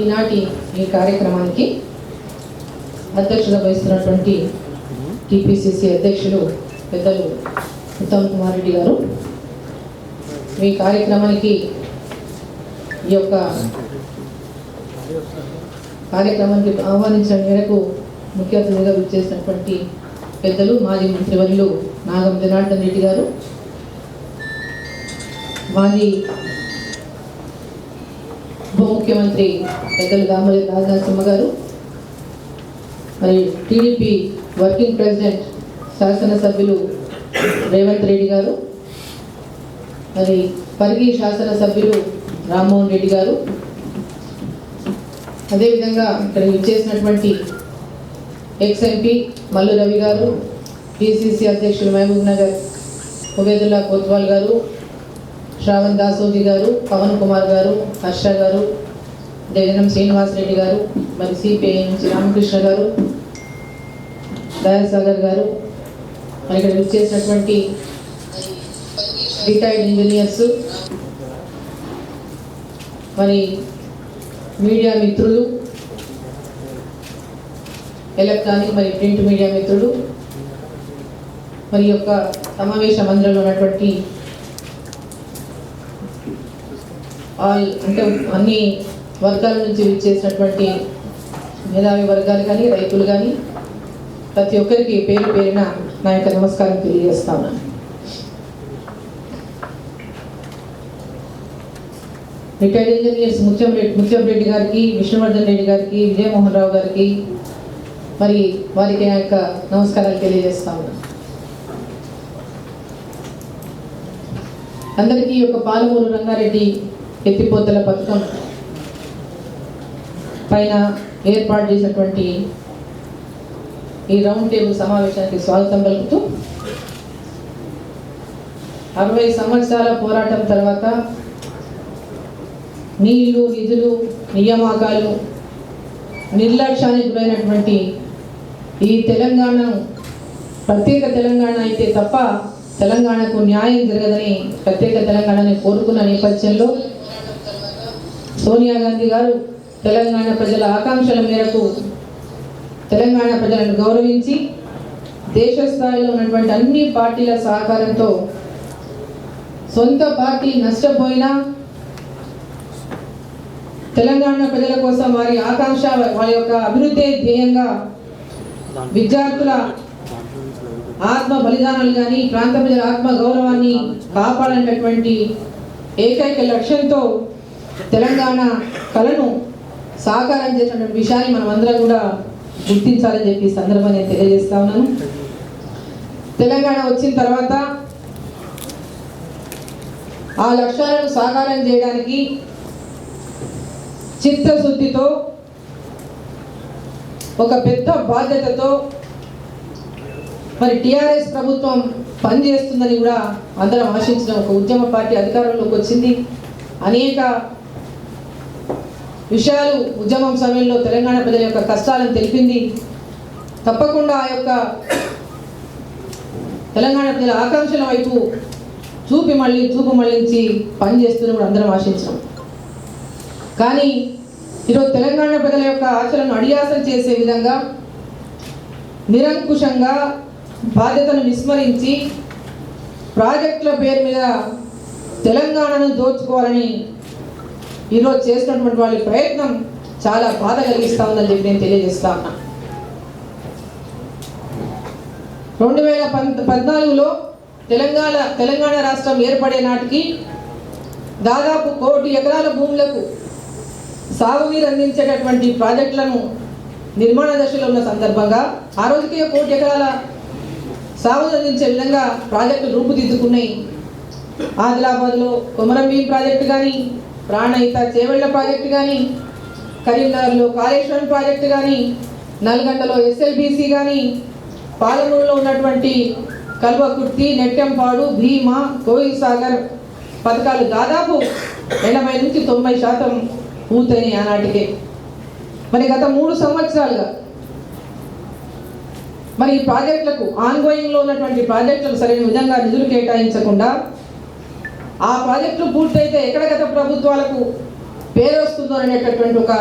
ఈనాటి ఈ కార్యక్రమానికి అధ్యక్షత వహిస్తున్నటువంటి టీపీసీసీ అధ్యక్షులు పెద్దలు ఉత్తమ్ కుమార్ రెడ్డి గారు, మీ కార్యక్రమానికి ఈ యొక్క కార్యక్రమానికి ఆహ్వానించిన మేరకు ముఖ్య అతిథిగా విచ్చేసినటువంటి పెద్దలు మాజీ మంత్రివర్యులు నాగం జనార్దన్ రెడ్డి గారు, మాజీ ఉప ముఖ్యమంత్రి పెద్దలు దామోదర రాజనరసింహ గారు, మరి టీడీపీ వర్కింగ్ ప్రెసిడెంట్ శాసనసభ్యులు రేవంత్ రెడ్డి గారు, మరి పరిగి శాసనసభ్యులు రామ్మోహన్ రెడ్డి గారు, అదేవిధంగా ఇక్కడ విచ్చేసినటువంటి ఎక్స్ఎంపీ మల్లు రవి గారు, పిసిసి అధ్యక్షులు మహబూబ్ నగర్ ఉబేదుల్లా కోత్వాల్ గారు, శ్రావణ్ దాసోజీ గారు, పవన్ కుమార్ గారు, హర్ష గారు, జగనం శ్రీనివాసరెడ్డి గారు, మరి సిపిఐ నుంచి రామకృష్ణ గారు, దయాసాగర్ గారు, మరి ఇక్కడ విచ్చేసినటువంటి రిటైర్డ్ ఇంజనీర్స్, మరి మీడియా మిత్రులు, ఎలక్ట్రానిక్ మరి ప్రింట్ మీడియా మిత్రులు, మరి యొక్క సమావేశ మందిరంలో ఉన్నటువంటి అంటే అన్ని వర్గాల నుంచి విచ్చేసినటువంటి మేధావి వర్గాలు కానీ రైతులు కానీ ప్రతి ఒక్కరికి పేరు పేరున నా యొక్క నమస్కారం తెలియజేస్తా ఉన్నాను. రిటైర్డ్ ఇంజనీర్స్ ముత్యం రెడ్డి గారికి, విష్ణువర్ధన్ రెడ్డి గారికి, విజయమోహన్ రావు గారికి మరి వారికి నా యొక్క నమస్కారాలు తెలియజేస్తా ఉన్నాను. అందరికీ యొక్క పాలమూరు రంగారెడ్డి ఎత్తిపోతల పథకం పైన ఏర్పాటు చేసినటువంటి ఈ రౌండ్ టేబుల్ సమావేశానికి స్వాగతం పలుకుతూ 60 సంవత్సరాల పోరాటం తర్వాత నీళ్లు, నిధులు, నియామకాలు నిర్లక్ష్యానికి గురైనటువంటి ఈ తెలంగాణను ప్రత్యేక తెలంగాణ అయితే తప్ప తెలంగాణకు న్యాయం జరగదని ప్రత్యేక తెలంగాణని కోరుకున్న నేపథ్యంలో సోనియా గాంధీ గారు తెలంగాణ ప్రజల ఆకాంక్షల మేరకు తెలంగాణ ప్రజలను గౌరవించి దేశ స్థాయిలో ఉన్నటువంటి అన్ని పార్టీల సహకారంతో సొంత పార్టీ నష్టపోయినా తెలంగాణ ప్రజల కోసం వారి ఆకాంక్ష, వారి యొక్క అభివృద్ధి ధ్యేయంగా విద్యార్థుల ఆత్మ బలిదానాలు కానీ ప్రాంత ప్రజల ఆత్మ గౌరవాన్ని కాపాడేటటువంటి ఏకైక లక్ష్యంతో తెలంగాణ కళను సాకారం చేసినటువంటి విషయాన్ని మనం అందరం కూడా గుర్తించాలని చెప్పి సందర్భంగా నేను తెలియజేస్తా ఉన్నాను. తెలంగాణ వచ్చిన తర్వాత ఆ లక్ష్యాలను సాకారం చేయడానికి చిత్తశుద్ధితో ఒక పెద్ద బాధ్యతతో మరి టీఆర్ఎస్ ప్రభుత్వం పనిచేస్తుందని కూడా అందరం ఆశించిన ఒక ఉద్యమ పార్టీ అధికారంలోకి వచ్చింది. అనేక విషయాలు ఉద్యమం సమయంలో తెలంగాణ ప్రజల యొక్క కష్టాలను తెలిపింది. తప్పకుండా ఆ యొక్క తెలంగాణ ప్రజల ఆకాంక్షల వైపు చూపు మళ్ళించి పనిచేస్తూనే కూడా అందరం ఆశించాం. కానీ ఈరోజు తెలంగాణ ప్రజల యొక్క ఆశలను అడియాసలు చేసే విధంగా నిరంకుశంగా బాధ్యతను విస్మరించి ప్రాజెక్టుల పేరు మీద తెలంగాణను దోచుకోవాలని ఈరోజు చేసినటువంటి వాళ్ళ ప్రయత్నం చాలా బాధ కలిగిస్తూ ఉందని చెప్పి నేను తెలియజేస్తా ఉన్నా. 2014లో తెలంగాణ రాష్ట్రం ఏర్పడే నాటికి దాదాపు 1 కోటి ఎకరాల భూములకు సాగునీరు అందించేటటువంటి ప్రాజెక్టులను నిర్మాణ దశలో ఉన్న సందర్భంగా ఆ రోజుకే 1 కోటి ఎకరాల సాగును అందించే విధంగా ప్రాజెక్టులు రూపుదిద్దుకున్నాయి. ఆదిలాబాద్లో కొమరంభీం ప్రాజెక్టు కానీ, ప్రాణహిత చేవెళ్ల ప్రాజెక్టు కానీ, కరీంనగర్లో కాళేశ్వరం ప్రాజెక్టు కానీ, నల్గొండలో ఎస్ఎల్బీసీ కానీ, పాలమూరులో ఉన్నటువంటి కల్వకుర్తి, నెట్టెంపాడు, భీమా, కోయిల్ సాగర్ పథకాలు దాదాపు 80 నుంచి 90% పూర్తయినాయి ఆనాటికే. మరి గత 3 సంవత్సరాలుగా మరి ఈ ప్రాజెక్టులకు ఆన్గోయింగ్లో ఉన్నటువంటి ప్రాజెక్టులకు సరైన విధంగా నిధులు కేటాయించకుండా ఆ ప్రాజెక్టులు పూర్తయితే ఎక్కడ గత ప్రభుత్వాలకు పేరు వస్తుందో అనేటటువంటి ఒక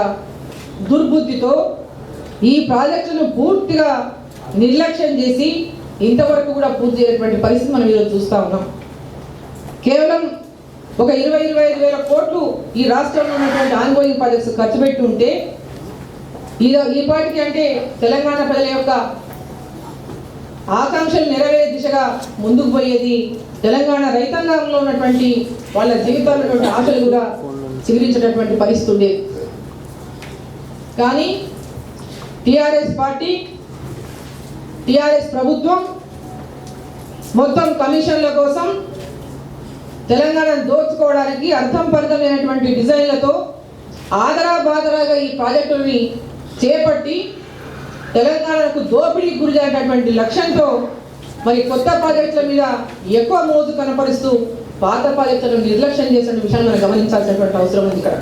దుర్బుద్ధితో ఈ ప్రాజెక్టును పూర్తిగా నిర్లక్ష్యం చేసి ఇంతవరకు కూడా పూర్తి చేయనటువంటి పరిస్థితి మనం ఈరోజు చూస్తూ ఉన్నాం. కేవలం ఒక 20-25 వేల కోట్లు ఈ రాష్ట్రంలో ఉన్నటువంటి ఆన్గోయింగ్ ప్రాజెక్ట్స్ ఖర్చు పెట్టి ఉంటే ఈ పాటికి అంటే తెలంగాణ ప్రజల యొక్క ఆకాంక్షలు నెరవేరే దిశగా ముందుకు పోయేది, తెలంగాణ రైతాంగంలో ఉన్నటువంటి వాళ్ళ జీవితాల్లో ఉన్నటువంటి ఆశలు కూడా చిగురించేటటువంటి పరిస్థితి ఉండేది. కానీ టిఆర్ఎస్ పార్టీ, టిఆర్ఎస్ ప్రభుత్వం మొత్తం కమిషన్ల కోసం తెలంగాణను దోచుకోవడానికి అర్థం పర్థం లేనటువంటి డిజైన్లతో ఆదరాబాదరాగా ఈ ప్రాజెక్టుని చేపట్టి తెలంగాణకు దోపిడీకి గురి చేసేటటువంటి లక్ష్యంతో మరి కొత్త ప్రాజెక్టుల మీద ఎక్కువ మోజు కనపరుస్తూ పాత ప్రాజెక్టులను నిర్లక్ష్యం చేసిన విషయాన్ని మనం గమనించాల్సినటువంటి అవసరం ఉంది. ఇక్కడ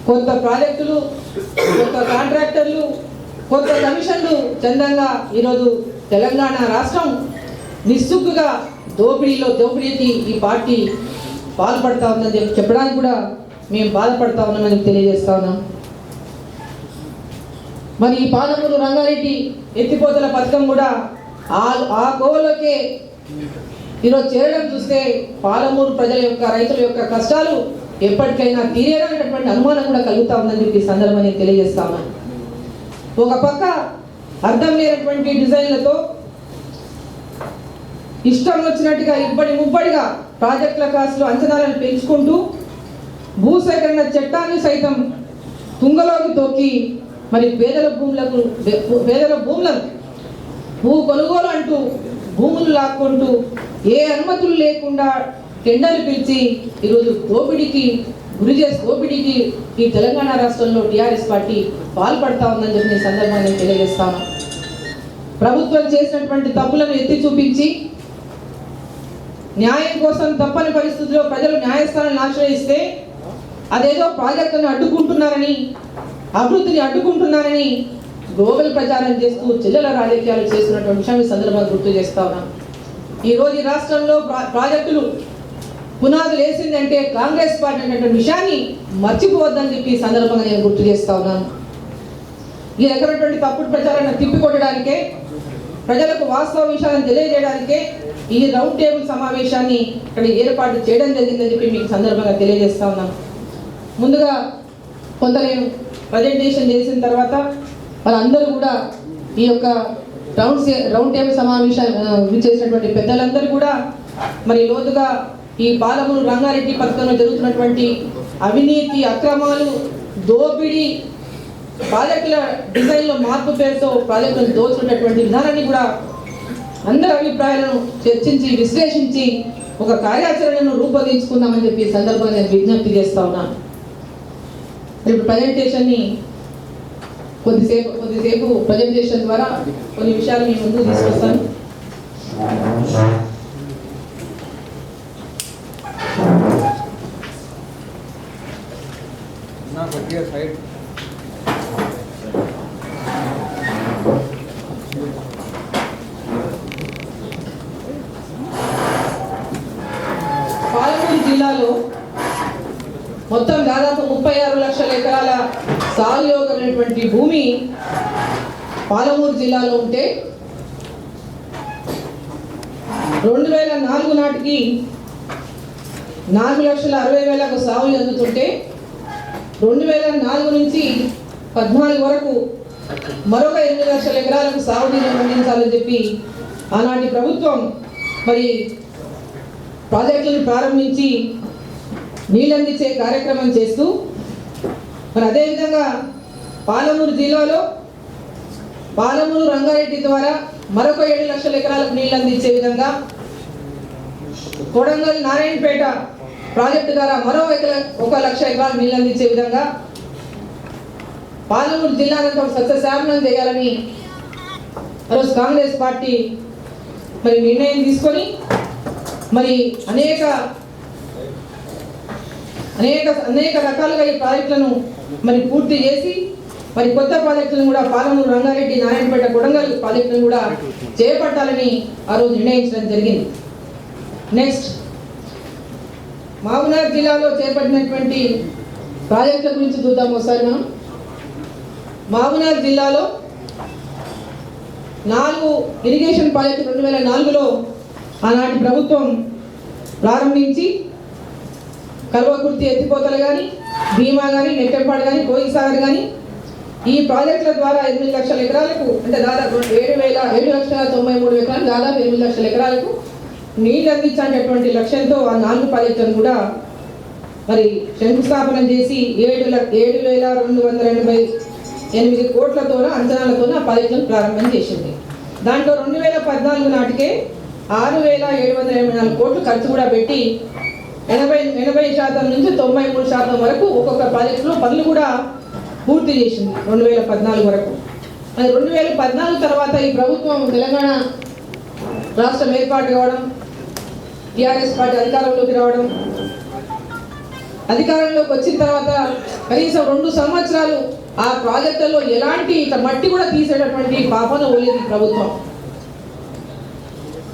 కొత్త ప్రాజెక్టులు, కొత్త కాంట్రాక్టర్లు, కొత్త కమిషన్లు చందంగా ఈరోజు తెలంగాణ రాష్ట్రం నిస్సుగ్గుగా దోపిడీకి ఈ పార్టీ పాల్పడతా ఉందని చెప్పడానికి కూడా మేము బాధపడతా ఉన్నామని తెలియజేస్తా ఉన్నాం. మరి ఈ పాలమూరు రంగారెడ్డి ఎత్తిపోతల పథకం కూడా ఆ కోవలోకే ఈరోజు చేరడం చూస్తే పాలమూరు ప్రజల యొక్క, రైతుల యొక్క కష్టాలు ఎప్పటికైనా తీరేనటువంటి అనుమానం కూడా కలుగుతా ఉందని చెప్పి ఈ సందర్భంగా నేను తెలియజేస్తా ఉన్నాను. ఒక పక్క అర్థం లేనటువంటి డిజైన్లతో ఇష్టం వచ్చినట్టుగా ముబ్బడిగా ప్రాజెక్టుల కాస్టులు అంచనాలను పెంచుకుంటూ భూసేకరణ చట్టాన్ని సైతం తుంగలోకి తొక్కి మరి పేదల భూములను భూ కొనుగోలు అంటూ భూములు లాక్కుంటూ ఏ అనుమతులు లేకుండా టెండర్లు పిలిచి ఈరోజు దోపిడీకి ఈ తెలంగాణ రాష్ట్రంలో టీఆర్ఎస్ పార్టీ పాల్పడతా ఉందని చెప్పి ఈ సందర్భంగా నేను తెలియజేస్తాను. ప్రభుత్వం చేసినటువంటి తప్పులను ఎత్తి చూపించి న్యాయం కోసం తప్పని పరిస్థితుల్లో ప్రజలు న్యాయస్థానాన్ని ఆశ్రయిస్తే అదేదో ప్రాజెక్టును అడ్డుకుంటున్నారని, అభివృద్ధిని అడ్డుకుంటున్నారని గ్లోబల్ ప్రచారం చేస్తూ చిల్లర రాజకీయాలు చేస్తున్నటువంటి విషయాన్ని సందర్భంగా గుర్తు చేస్తా ఉన్నాం. ఈరోజు ఈ రాష్ట్రంలో ప్రాజెక్టులు పునాదులు వేసిందంటే కాంగ్రెస్ పార్టీ అనేటువంటి విషయాన్ని మర్చిపోవద్దని చెప్పి ఈ సందర్భంగా నేను గుర్తు చేస్తా ఉన్నాను. ఈ రకమైనటువంటి తప్పుడు ప్రచారాన్ని తిప్పికొట్టడానికే, ప్రజలకు వాస్తవ విషయాలను తెలియజేయడానికే ఈ రౌండ్ టేబుల్ సమావేశాన్ని ఇక్కడ ఏర్పాటు చేయడం జరిగిందని చెప్పి మీకు సందర్భంగా తెలియజేస్తా ఉన్నాను. ముందుగా కొంత నేను ప్రజెంటేషన్ చేసిన తర్వాత వాళ్ళందరూ కూడా ఈ యొక్క రౌండ్ టేబుల్ సమావేశం చేసినటువంటి పెద్దలందరూ కూడా మరి లోతుగా ఈ పాలమూరు రంగారెడ్డి పథకంలో జరుగుతున్నటువంటి అవినీతి, అక్రమాలు, దోపిడీ, ప్రాజెక్టుల డిజైన్లో మార్పు పేరుతో ప్రాజెక్టులను దోచుకున్నటువంటి విధానాన్ని కూడా అందరి అభిప్రాయాలను చర్చించి విశ్లేషించి ఒక కార్యాచరణను రూపొందించుకుందామని చెప్పి సందర్భంగా నేను విజ్ఞప్తి చేస్తా ఉన్నాను. ఇప్పుడు ప్రజెంటేషన్ని కొద్దిసేపు ప్రజెంటేషన్ ద్వారా కొన్ని విషయాలు మీ ముందు తీసుకొస్తాను. పాలమూరు జిల్లాలో మొత్తం దాదాపు 36 లక్షల ఎకరాల సాగుయోగమైనటువంటి భూమి పాలమూరు జిల్లాలో ఉంటే 2004 నాటికి 4,60,000 సాగు అందుతుంటే 2004 నుంచి 14 వరకు మరొక 8 లక్షల ఎకరాలకు సాగునీరు అందించాలని చెప్పి ఆనాటి ప్రభుత్వం మరి ప్రాజెక్టులను ప్రారంభించి నీళ్ళందించే కార్యక్రమం చేస్తూ మరి అదేవిధంగా పాలమూరు జిల్లాలో పాలమూరు రంగారెడ్డి ద్వారా మరొక 7 లక్షల ఎకరాలకు నీళ్ళు అందించే విధంగా, కొడంగల్ నారాయణపేట ప్రాజెక్టు ద్వారా మరో 1 లక్ష ఎకరాలు నీళ్ళు అందించే విధంగా పాలమూరు జిల్లానంతా సస్యశ్యామలం చేయాలని ఈరోజు కాంగ్రెస్ పార్టీ మరి నిర్ణయం తీసుకొని మరి అనేక రకాలుగా ఈ ప్రాజెక్టులను మరి పూర్తి చేసి మరి కొత్త ప్రాజెక్టులను కూడా పాలమూరు రంగారెడ్డి, నారాయణపేట, కొడంగల్ ప్రాజెక్టులను కూడా చేపట్టాలని ఆ రోజు నిర్ణయించడం జరిగింది. నెక్స్ట్, మహబూబ్నగర్ జిల్లాలో చేపట్టినటువంటి ప్రాజెక్టుల గురించి చూద్దాం ఒకసారి మనం. మహబూబ్నగర్ జిల్లాలో 4 ఇరిగేషన్ ప్రాజెక్టు 2004లో ఆనాటి ప్రభుత్వం ప్రారంభించి కల్వకుర్తి ఎత్తిపోతలు కానీ, భీమా కానీ, నెట్టెంపాడు కానీ, కోయిసాగర్ కానీ ఈ ప్రాజెక్టుల ద్వారా 8 లక్షల ఎకరాలకు అంటే దాదాపు 7,93 ఎకరాలు దాదాపు 8 లక్షల ఎకరాలకు నీళ్ళు అందించేటటువంటి లక్ష్యంతో ఆ 4 ప్రాజెక్టులను కూడా మరి శంకుస్థాపన చేసి 7,288 కోట్లతో అంచనాలతో ఆ ప్రాజెక్టులను ప్రారంభం చేసింది. దాంట్లో 2014 నాటికే 6,784 కోట్లు ఖర్చు కూడా పెట్టి 80% నుంచి 93% వరకు ఒక్కొక్క ప్రాజెక్టులో పనులు కూడా పూర్తి చేసింది 2014 వరకు. అది 2014 తర్వాత ఈ ప్రభుత్వం తెలంగాణ రాష్ట్రం ఏర్పాటు కావడం, టీఆర్ఎస్ పార్టీ అధికారంలోకి రావడం, అధికారంలోకి వచ్చిన తర్వాత కనీసం 2 సంవత్సరాలు ఆ ప్రాజెక్టుల్లో ఎలాంటి మట్టి కూడా తీసేటటువంటి పాపన ఓలేదు ఈ ప్రభుత్వం.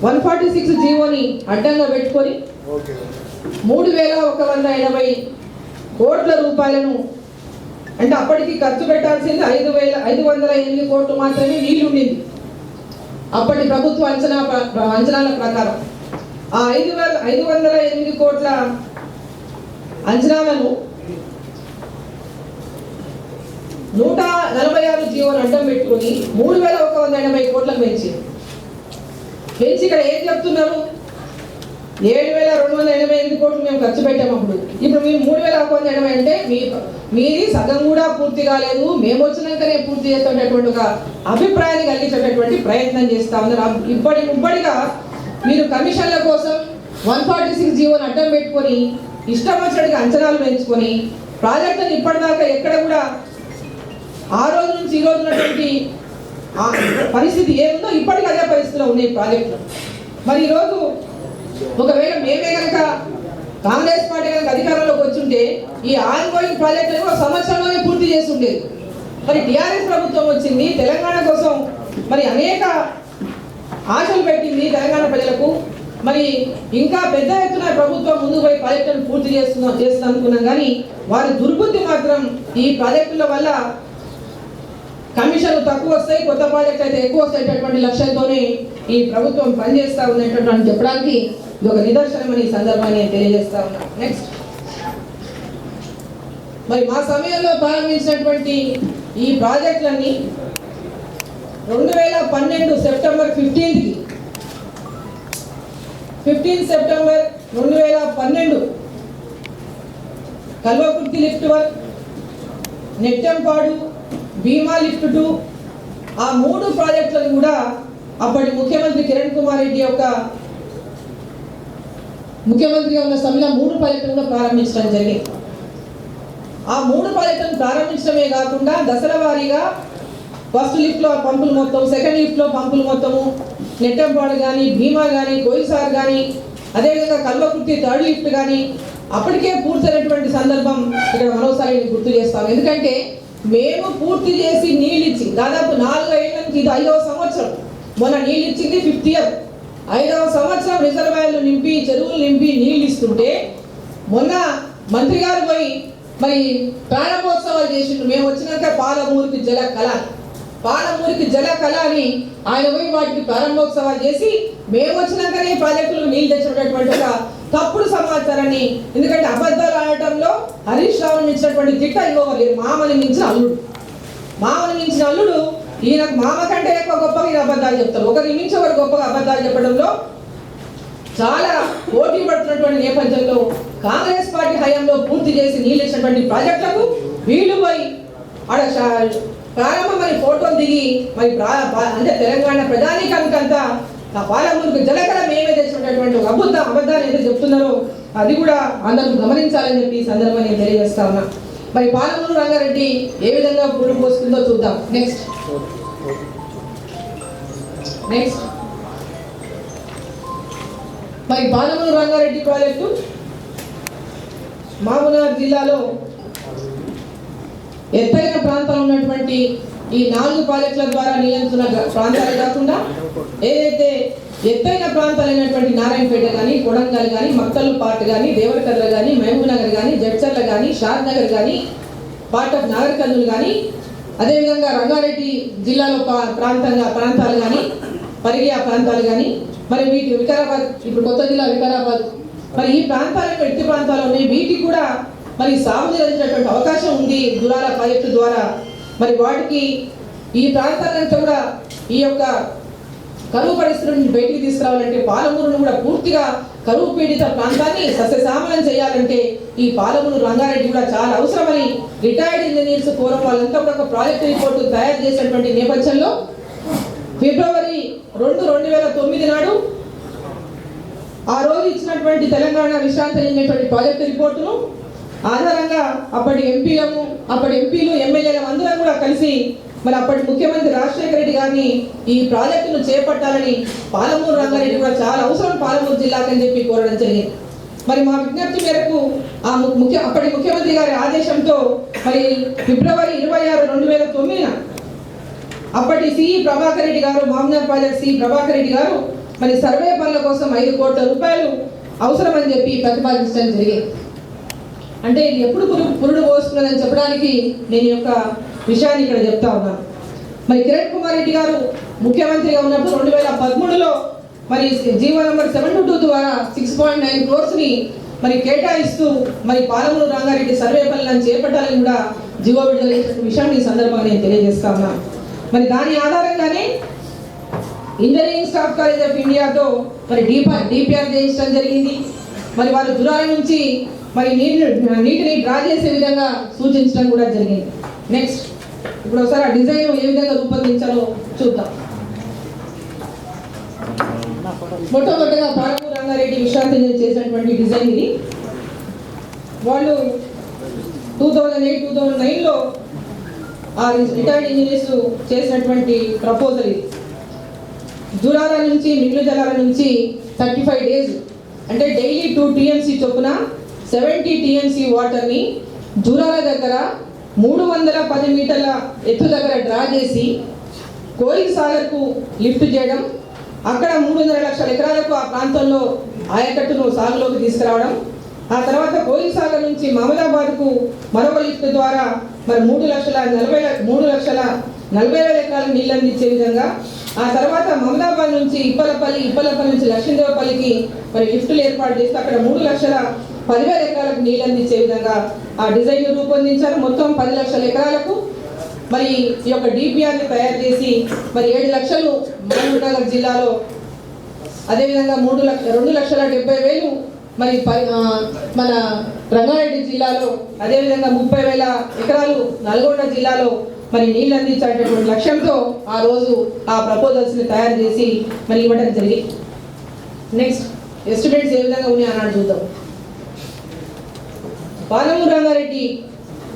146 జీవోని అడ్డంగా పెట్టుకొని 3,180 కోట్ల రూపాయలను అంటే అప్పటికి ఖర్చు పెట్టాల్సింది 5,508 కోట్లు మాత్రమే నీళ్లు ఉండింది అప్పటి ప్రభుత్వ అంచనాల ప్రకారం. ఆ 5,508 కోట్ల అంచనాలను 146 జీవోను అడ్డం పెట్టుకుని 3,180 కోట్లకు పెంచి ఇక్కడ ఏం చెప్తున్నారు? 7,288 కోట్లు మేము ఖర్చు పెట్టాము. ఇప్పుడు మేము 3,180 అంటే మీది సగం కూడా పూర్తి కాలేదు, మేము వచ్చినాకనే పూర్తి చేస్తున్నటువంటి ఒక అభిప్రాయాన్ని కలిగించేటటువంటి ప్రయత్నం చేస్తా ఉన్నారు. ఇప్పటిగా మీరు కమిషన్ల కోసం 146 జీవోని అడ్డం పెట్టుకొని ఇష్టం వచ్చినట్టుగా అంచనాలు పెంచుకొని ప్రాజెక్టును ఇప్పటిదాకా ఎక్కడ కూడా ఆ రోజు నుంచి ఈ రోజు ఉన్నటువంటి పరిస్థితి ఏముందో ఇప్పటికీ అదే పరిస్థితిలో ఉన్నాయి ప్రాజెక్టులు. మరి ఈరోజు ఒకవేళ మేమే కనుక కాంగ్రెస్ పార్టీ కనుక అధికారంలోకి వచ్చుంటే ఈ ఆన్గోయింగ్ ప్రాజెక్టులు ఒక సంవత్సరంలోనే పూర్తి చేసి ఉండేది. మరి టీఆర్ఎస్ ప్రభుత్వం వచ్చింది, తెలంగాణ కోసం మరి అనేక ఆశలు పెట్టింది తెలంగాణ ప్రజలకు. మరి ఇంకా పెద్ద ఎత్తున ప్రభుత్వం ముందుకు పోయి ప్రాజెక్టులను పూర్తి చేస్తుంది అనుకున్నాం, కానీ వారి దుర్బుద్ధి మాత్రం ఈ ప్రాజెక్టుల వల్ల కమిషన్లు తక్కువ వస్తాయి, కొత్త ప్రాజెక్ట్ అయితే ఎక్కువ వస్తాయి లక్ష్యంతోనే ఈ ప్రభుత్వం పనిచేస్తా ఉన్నటువంటి చెప్పడానికి ఇది ఒక నిదర్శనం అని ఈ సందర్భాన్ని నేను తెలియజేస్తా ఉన్నా. నెక్స్ట్, మరి మా సమయంలో ప్రారంభించినటువంటి ఈ ప్రాజెక్టులన్నీ 2012 September 15 September 2012 Kalwakurthy lift 1, Nettempadu, Bhima lift 2 ఆ 3 ప్రాజెక్టులను కూడా అప్పటి ముఖ్యమంత్రి కిరణ్ కుమార్ రెడ్డి యొక్క ముఖ్యమంత్రిగా ఉన్న సమయంలో 3 ప్రాజెక్టులను ప్రారంభించడం జరిగింది. ఆ 3 ప్రాజెక్టులను ప్రారంభించడమే కాకుండా దశల వారీగా ఫస్ట్ లిఫ్ట్లో పంపులు మొత్తం, సెకండ్ లిఫ్ట్లో పంపులు మొత్తము, నెట్టంపాడు కానీ, భీమా కానీ, కోయిసార్ కానీ, అదేవిధంగా కల్వకుర్తి థర్డ్ లిఫ్ట్ కానీ అప్పటికే పూర్తయినటువంటి సందర్భం ఇక్కడ మరోసారి గుర్తు చేస్తాం. ఎందుకంటే మేము పూర్తి చేసి నీళ్ళు ఇచ్చి దాదాపు 4 ఏళ్ల నుంచి ఇది 5వ సంవత్సరం. మొన్న నీళ్ళు ఇచ్చింది 5th ఇయర్. 5వ సంవత్సరం రిజర్వాయర్లు నింపి, చెరువులు నింపి నీళ్ళు ఇస్తుంటే మొన్న మంత్రి గారు పోయి మరి ప్రారంభోత్సవాలు చేసిండు. మేము వచ్చినాక పాలమూరికి జల కళ అని ఆయన పోయి వాటికి ప్రారంభోత్సవాలు చేసి మేము వచ్చినాకనే ప్రాజెక్టులకు నీళ్ళు తెచ్చినటువంటి ఒక తప్పుడు సమాచారాన్ని, ఎందుకంటే అబద్ధాలు ఆడటంలో హరీష్ రావు ఇచ్చినటువంటి తిట్ట ఇంకొకరు మామని మించిన అల్లుడు ఈయనకు మామ కంటే ఎక్కువ గొప్పగా ఈయన అబద్ధాలు చెప్తారు. ఒకరి మించి ఒకరు గొప్పగా అబద్ధాలు చెప్పడంలో చాలా పోటీ పడుతున్నటువంటి నేపథ్యంలో కాంగ్రెస్ పార్టీ హయాంలో పూర్తి చేసి నీళ్ళు ఇచ్చినటువంటి ప్రాజెక్టులకు వీళ్ళు పోయి ఆడ ప్రారంభమని ఫోటోలు దిగి మరి అంటే తెలంగాణ ప్రజానీకానికంతా ఆ పాలమూరుకు జలకళ మేమే తెచ్చినటువంటి ఒక అబద్ధాన్ని ఏదో చెప్తున్నారో అది కూడా అందరూ గమనించాలని చెప్పి ఈ సందర్భంగా నేను తెలియజేస్తా ఉన్నా. మరి పాలమూరు రంగారెడ్డి ఏ విధంగా పూలు పోస్తుందో చూద్దాం. నెక్స్ట్ మరి పాలమూరు రంగారెడ్డి ప్రాజెక్టు మహబూబ్నగర్ జిల్లాలో ఎత్తైన ప్రాంతాలు ఉన్నటువంటి ఈ 4 ప్రాజెక్టుల ద్వారా నియంత్రణ ప్రాంతాలు కాకుండా ఏదైతే ఎత్తైన ప్రాంతాలైనటువంటి నారాయణపేట కానీ, కొడంగల్ కానీ, మక్కల్లుపాట్ కానీ, దేవరకర్ల కానీ, మహబూబ్ నగర్ కానీ, జడ్చర్ల కానీ, షాద్ నగర్ కానీ, పార్ట్ ఆఫ్ నాగర్ కర్నూలు కానీ అదేవిధంగా రంగారెడ్డి జిల్లాలో ప్రాంతాలు కానీ పరిగి ఆ ప్రాంతాలు కానీ మరి వీటి వికారాబాద్ ఇప్పుడు కొత్త జిల్లా వికారాబాద్ మరి ఈ ప్రాంతాలకు ఎట్టి ప్రాంతాలు ఉన్నాయి. వీటికి కూడా మరి సాగునీరు అందించేటువంటి అవకాశం ఉంది జూరాల ప్రాజెక్టు ద్వారా. మరి వాటికి ఈ ప్రాంతాలంతా కూడా ఈ యొక్క కరువు పరిస్థితుల నుంచి బయటికి తీసుకురావాలంటే పాలమూరును కూడా పూర్తిగా కరువు పీడిత ప్రాంతాన్ని సస్యశ్యామలం చేయాలంటే ఈ పాలమూరు రంగారెడ్డి కూడా చాలా అవసరమని రిటైర్డ్ ఇంజనీర్స్ పూర్వం వాళ్ళంతా కూడా ఒక ప్రాజెక్ట్ రిపోర్టు తయారు చేసినటువంటి నేపథ్యంలో ఫిబ్రవరి 2, 2009 నాడు ఆ రోజు ఇచ్చినటువంటి తెలంగాణ విశ్రాంతి చెందినటువంటి ప్రాజెక్టు రిపోర్టును ఆధారంగా అప్పటి ఎంపీలు ఎమ్మెల్యేలు అందరం కూడా కలిసి మరి అప్పటి ముఖ్యమంత్రి రాజశేఖర రెడ్డి గారిని ఈ ప్రాజెక్టును చేపట్టాలని పాలమూరు రంగారెడ్డి కూడా చాలా అవసరం పాలమూరు జిల్లాకు అని చెప్పి కోరడం జరిగింది. మరి మా విజ్ఞప్తి మేరకు అప్పటి ముఖ్యమంత్రి గారి ఆదేశంతో మరి ఫిబ్రవరి 26, 2009 అప్పటి సిఈ ప్రభాకర్ రెడ్డి గారు మామూలు ప్రాజెక్ట్ సిఈ ప్రభాకర్ రెడ్డి గారు మరి సర్వే పనుల కోసం 5 కోట్ల రూపాయలు అవసరమని చెప్పి ప్రతిపాదించడం జరిగింది. అంటే ఇది ఎప్పుడు పురుడు పోస్తున్నదని చెప్పడానికి నేను ఈ యొక్క విషయాన్ని ఇక్కడ చెప్తా ఉన్నాను. మరి కిరణ్ కుమార్ రెడ్డి గారు ముఖ్యమంత్రిగా ఉన్నప్పుడు 2013లో మరి జీవో నెంబర్ 722 ద్వారా 6.9 crores మరి కేటాయిస్తూ మరి పాలమూరు రంగారెడ్డి సర్వే పనులను చేపట్టాలని కూడా జీవో విడుదల చేసిన విషయాన్ని ఈ సందర్భంగా నేను తెలియజేస్తా ఉన్నాను. మరి దాని ఆధారంగానే ఇంజనీరింగ్ స్టాఫ్ కాలేజ్ ఆఫ్ ఇండియాతో మరి డిపిఆర్ చేయించడం జరిగింది. మరి వారు జూరాల నుంచి మరి నీటిని డ్రా చేసే విధంగా సూచించడం కూడా జరిగింది. నెక్స్ట్ ఇప్పుడు ఒకసారి ఆ డిజైన్ ఏ విధంగా రూపొందించాలో చూద్దాం. మొట్టమొదటిగా పాలమూరు రంగారెడ్డి విశ్రాంతి చేసినటువంటి డిజైన్ ఇది. వాళ్ళు 2008, 2009లో ఆ రిటైర్డ్ ఇంజనీర్స్ చేసినటువంటి ప్రపోజల్ ఇది. జూరాల నుంచి మిగులు జలాల నుంచి 35 days అంటే డైలీ 2 TMC చొప్పున 70 TMC వాటర్ని జూరాల దగ్గర 310 మీటర్ల ఎత్తు దగ్గర డ్రా చేసి కోయిల్ సాగర్కు లిఫ్ట్ చేయడం, అక్కడ 3.5 లక్షల ఎకరాలకు ఆ ప్రాంతంలో ఆయకట్టును సాగులోకి తీసుకురావడం, ఆ తర్వాత కోయిల్ సాగర్ నుంచి మమదాబాద్కు మరొక లిఫ్ట్ ద్వారా మరి 3,40,000 ఎకరాలకు నీళ్ళు అందించే విధంగా, ఆ తర్వాత మమదాబాద్ నుంచి ఇప్పలపల్లి నుంచి లక్ష్మీదేవపల్లికి మరి లిఫ్టులు ఏర్పాటు చేస్తే అక్కడ 3,10,000 ఎకరాలకు నీళ్ళు అందించే విధంగా ఆ డిజైన్ రూపొందించారు. మొత్తం 10 లక్షల ఎకరాలకు మరి ఈ యొక్క డిపిఆర్ని తయారు చేసి మరి 7 లక్షలు మహబూబ్నగర్ జిల్లాలో, అదేవిధంగా 2,70,000 మరి మన రంగారెడ్డి జిల్లాలో, అదేవిధంగా 30,000 ఎకరాలు నల్గొండ జిల్లాలో మరి నీళ్ళు అందించేటటువంటి లక్ష్యంతో ఆ రోజు ఆ ప్రపోజల్స్ని తయారు చేసి మరి ఇవ్వడం జరిగింది. నెక్స్ట్ ఎస్టిమేట్స్ ఏ విధంగా ఉన్నాయి అన్నాడు చూద్దాం. పాలమూరు రంగారెడ్డి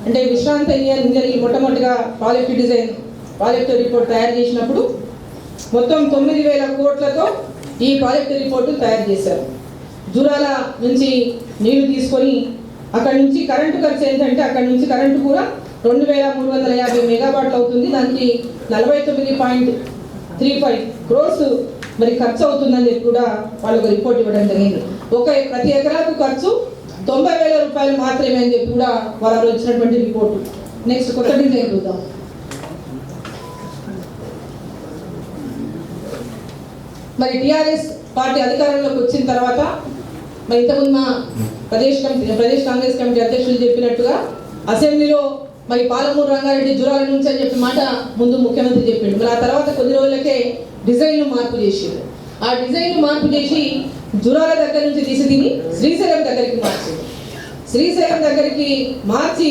అంటే విశ్రాంత ఇంజనీరింగ్ మొట్టమొదటిగా ప్రాజెక్టు రిపోర్ట్ తయారు చేసినప్పుడు మొత్తం 9,000 కోట్లతో ఈ ప్రాజెక్టు రిపోర్టు తయారు చేశారు. జూరాల నుంచి నీళ్లు తీసుకొని అక్కడ నుంచి కరెంటు ఖర్చు ఏంటంటే అక్కడ నుంచి కరెంటు కూడా 2,350 మెగావాట్లు అవుతుంది. దానికి 49.35 crores మరి ఖర్చు అవుతుందని చెప్పి కూడా వాళ్ళకు రిపోర్ట్ ఇవ్వడం జరిగింది. ప్రతి ఎకరాకు ఖర్చు 90,000 రూపాయలు మాత్రమే అని చెప్పి కూడా వాళ్ళు ఇచ్చినటువంటి రిపోర్టు. నెక్స్ట్ కొత్త డిజైన్ చూద్దాం. మరి టిఆర్ఎస్ పార్టీ అధికారంలోకి వచ్చిన తర్వాత మరి ఇంతకుముందు మా ప్రదేశ్ కాంగ్రెస్ కమిటీ అధ్యక్షులు చెప్పినట్టుగా అసెంబ్లీలో మరి పాలమూరు రంగారెడ్డి జూరాల నుంచి అని చెప్పి మాట ముందు ముఖ్యమంత్రి చెప్పిండు. మరి ఆ తర్వాత కొద్ది రోజులకే డిజైన్లు మార్పు చేసిండు. ఆ డిజైన్లు మార్పు చేసి జూరాల దగ్గర నుంచి తీసి శ్రీశైలం దగ్గరికి మార్చింది. శ్రీశైలం దగ్గరికి మార్చి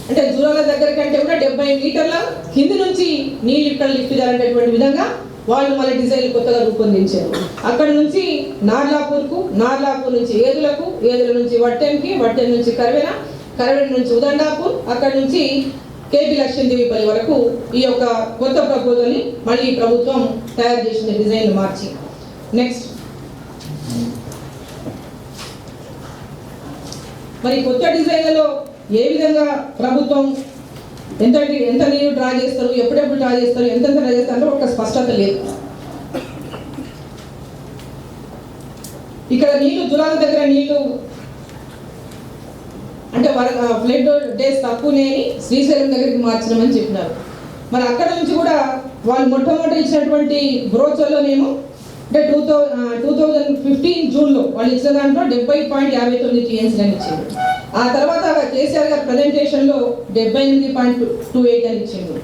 అంటే జూరాల దగ్గర కంటే కూడా 70 మీటర్ల కింది నుంచి నీళ్ళు ఇక్కడ లిఫ్ట్ చేయాలనేటువంటి విధంగా వాళ్ళు మళ్ళీ డిజైన్లు కొత్తగా రూపొందించారు. అక్కడ నుంచి నార్లాపూర్ నుంచి ఏదుల నుంచి వట్టెం నుంచి కరవెన నుంచి ఉదండాపూర్, అక్కడ నుంచి కేపీ లక్ష్మీదేవిపల్లి వరకు ఈ యొక్క కొత్త ప్రపోజల్ని మళ్ళీ ప్రభుత్వం తయారు చేసిన డిజైన్ మార్చి. నెక్స్ట్ మరి కొత్త డిజైన్లలో ఏ విధంగా ప్రభుత్వం ఎంత నీరు డ్రా చేస్తారు, ఎప్పుడెప్పుడు డ్రా చేస్తారు, ఎంతెంత డ్రా చేస్తారు ఒక స్పష్టత లేదు. ఇక్కడ నీళ్లు జూరాల దగ్గర నీళ్లు అంటే ఫ్లడ్ డేస్ తక్కువనే శ్రీశైలం దగ్గరికి మార్చడమని చెప్పినారు. మరి అక్కడ నుంచి కూడా వాళ్ళు మొట్టమొదటి ఇచ్చినటువంటి బ్రోచర్లోనేమో అంటే 2015 జూన్లో వాళ్ళు ఇచ్చిన దాంట్లో 70.59 టీఎంసీలు అని ఇచ్చింది. ఆ తర్వాత కేసీఆర్ గారి ప్రజెంటేషన్లో 78.28 అని ఇచ్చింది.